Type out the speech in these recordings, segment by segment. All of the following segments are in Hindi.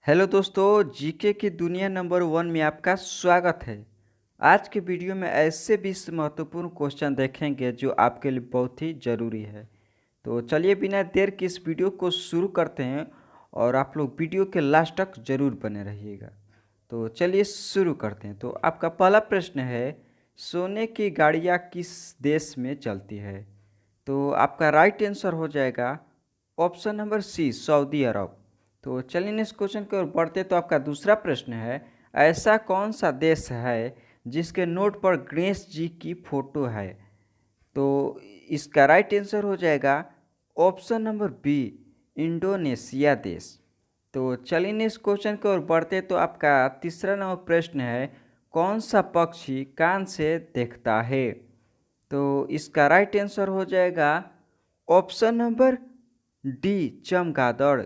हेलो दोस्तों, जीके की दुनिया नंबर 1 में आपका स्वागत है। आज के वीडियो में ऐसे 20 महत्वपूर्ण क्वेश्चन देखेंगे जो आपके लिए बहुत ही ज़रूरी है। तो चलिए बिना देर के इस वीडियो को शुरू करते हैं और आप लोग वीडियो के लास्ट तक ज़रूर बने रहिएगा। तो चलिए शुरू करते हैं। तो आपका पहला प्रश्न है, सोने की गाड़ियाँ किस देश में चलती है? तो आपका राइट आंसर हो जाएगा ऑप्शन नंबर सी, सऊदी अरब। तो चलिए नेक्स्ट क्वेश्चन की ओर बढ़ते तो आपका दूसरा प्रश्न है, ऐसा कौन सा देश है जिसके नोट पर गणेश जी की फोटो है? तो इसका राइट आंसर हो जाएगा ऑप्शन नंबर बी, इंडोनेशिया देश। तो चलिए नेक्स्ट क्वेश्चन की ओर बढ़ते तो आपका तीसरा नंबर प्रश्न है, कौन सा पक्षी कान से देखता है? तो इसका राइट आंसर हो जाएगा ऑप्शन नंबर डी, चमगादड़।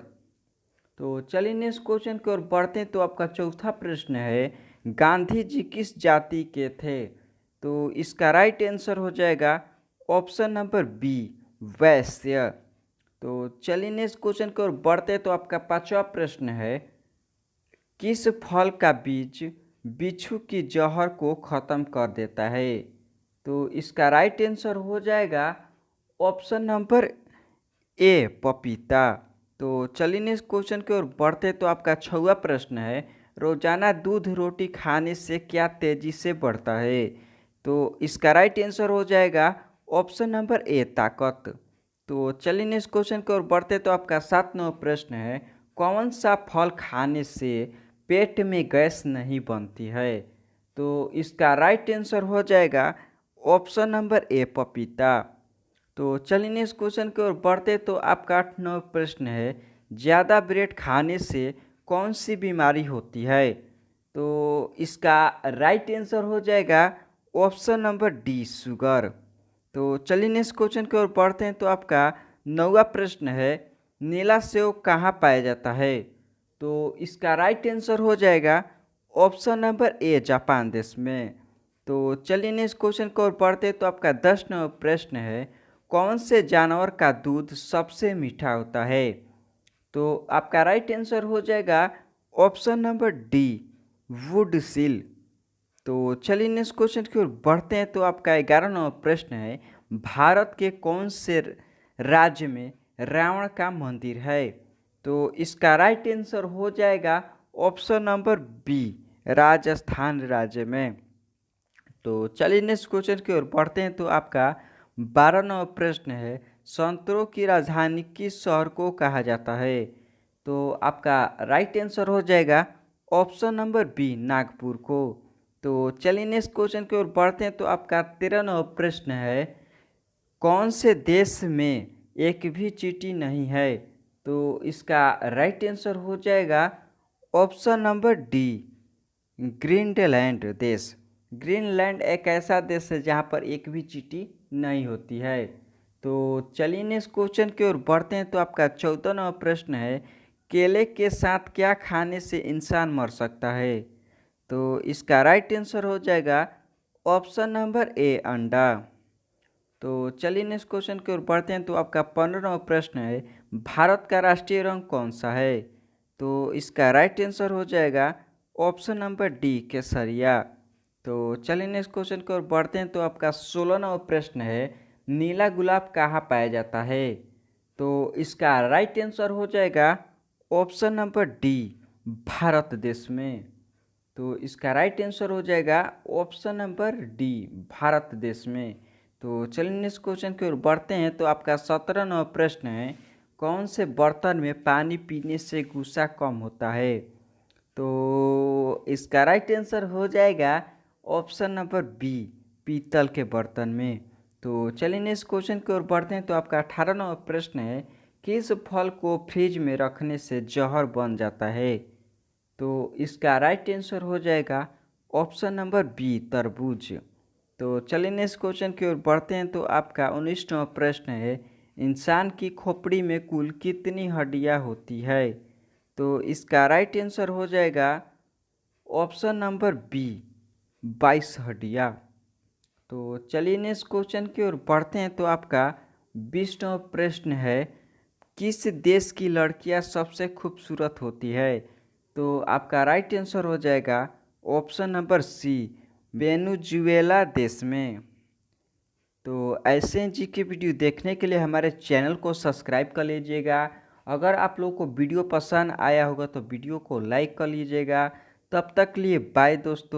तो चलिए नेक्स्ट क्वेश्चन की ओर बढ़ते हैं तो आपका चौथा प्रश्न है, गांधी जी किस जाति के थे? तो इसका राइट आंसर हो जाएगा ऑप्शन नंबर बी, वैश्य। तो चलिए नेक्स्ट क्वेश्चन की ओर बढ़ते हैं तो आपका पांचवा प्रश्न है, किस फल का बीज बिच्छू की जहर को ख़त्म कर देता है? तो इसका राइट आंसर हो जाएगा ऑप्शन नंबर ए, पपीता। तो चलिए नेक्स्ट क्वेश्चन की ओर बढ़ते तो आपका छठवां प्रश्न है, रोजाना दूध रोटी खाने से क्या तेजी से बढ़ता है? तो इसका राइट आंसर हो जाएगा ऑप्शन नंबर ए, ताकत। तो चलिए नेक्स्ट क्वेश्चन की ओर बढ़ते तो आपका 7वां प्रश्न है, कौन सा फल खाने से पेट में गैस नहीं बनती है? तो इसका राइट आंसर हो जाएगा ऑप्शन नंबर ए, पपीता। तो चलिए नेक्स्ट क्वेश्चन की ओर बढ़ते तो आपका 8वां प्रश्न है, ज़्यादा ब्रेड खाने से कौन सी बीमारी होती है? तो इसका राइट आंसर हो जाएगा ऑप्शन नंबर डी, शुगर। तो चलिए नेक्स्ट क्वेश्चन की ओर बढ़ते हैं तो आपका 9वां प्रश्न है, नीला सेव कहाँ पाया जाता है? तो इसका राइट आंसर हो जाएगा ऑप्शन नंबर ए, जापान देश में। तो चलिए नेक्स्ट क्वेश्चन की ओर बढ़ते तो आपका 10वां प्रश्न है, कौन से जानवर का दूध सबसे मीठा होता है? तो आपका राइट आंसर हो जाएगा option number D, would seal. तो चलिए नेक्स्ट क्वेश्चन की ओर बढ़ते हैं तो आपका 11वां प्रश्न है, भारत के कौन से राज्य में रावण का मंदिर है? तो इसका राइट आंसर हो जाएगा ऑप्शन नंबर बी, राजस्थान राज्य में। तो चलिए नेक्स्ट क्वेश्चन की ओर बढ़ते हैं तो आपका 12वां प्रश्न है, संतरों की राजधानी किस शहर को कहा जाता है? तो आपका राइट आंसर हो जाएगा ऑप्शन नंबर बी, नागपुर को। तो चलिए नेक्स्ट क्वेश्चन की ओर बढ़ते हैं तो आपका 13वां प्रश्न है, कौन से देश में एक भी चींटी नहीं है? तो इसका राइट आंसर हो जाएगा ऑप्शन नंबर डी, ग्रीनलैंड देश। ग्रीनलैंड एक ऐसा देश है जहाँ पर एक भी चींटी नहीं होती है। तो चलिए नेक्स्ट क्वेश्चन की ओर बढ़ते हैं तो आपका 14वां प्रश्न है, केले के साथ क्या खाने से इंसान मर सकता है? तो इसका राइट आंसर हो जाएगा ऑप्शन नंबर ए, अंडा। तो चलिए नेक्स्ट क्वेश्चन की ओर बढ़ते हैं तो आपका 15वां प्रश्न है, भारत का राष्ट्रीय रंग कौन सा है? तो इसका राइट आंसर हो जाएगा ऑप्शन नंबर डी, केसरिया। तो चलिए नेक्स्ट क्वेश्चन की ओर बढ़ते हैं तो आपका 16वां प्रश्न है, नीला गुलाब कहाँ पाया जाता है? तो इसका राइट आंसर हो जाएगा ऑप्शन नंबर डी, भारत देश में। तो इसका राइट आंसर हो जाएगा ऑप्शन नंबर डी, भारत देश में। तो चलिए नेक्स्ट क्वेश्चन की ओर बढ़ते हैं तो आपका 17वां प्रश्न है, कौन से बर्तन में पानी पीने से गुस्सा कम होता है? तो इसका राइट आंसर हो जाएगा ऑप्शन नंबर बी, पीतल के बर्तन में। तो चलिए नेक्स्ट क्वेश्चन की ओर बढ़ते हैं तो आपका 18वां प्रश्न है, किस फल को फ्रिज में रखने से जहर बन जाता है? तो इसका राइट आंसर हो जाएगा ऑप्शन नंबर बी, तरबूज। तो चलिए नेक्स्ट क्वेश्चन की ओर बढ़ते हैं तो आपका 19वां प्रश्न है, इंसान की खोपड़ी में कुल कितनी हड्डियां होती है? तो इसका राइट आंसर हो जाएगा ऑप्शन नंबर बी, 22 हड्डियां। तो चलिए नेक्स्ट क्वेश्चन की ओर बढ़ते हैं तो आपका 20वां प्रश्न है, किस देश की लड़कियां सबसे खूबसूरत होती है? तो आपका राइट आंसर हो जाएगा ऑप्शन नंबर सी, वेनेजुएला देश में। तो ऐसे जीके वीडियो देखने के लिए हमारे चैनल को सब्सक्राइब कर लीजिएगा। अगर आप लोगों को वीडियो पसंद आया होगा तो वीडियो को लाइक कर लीजिएगा। तब तक लिए बाय दोस्तों।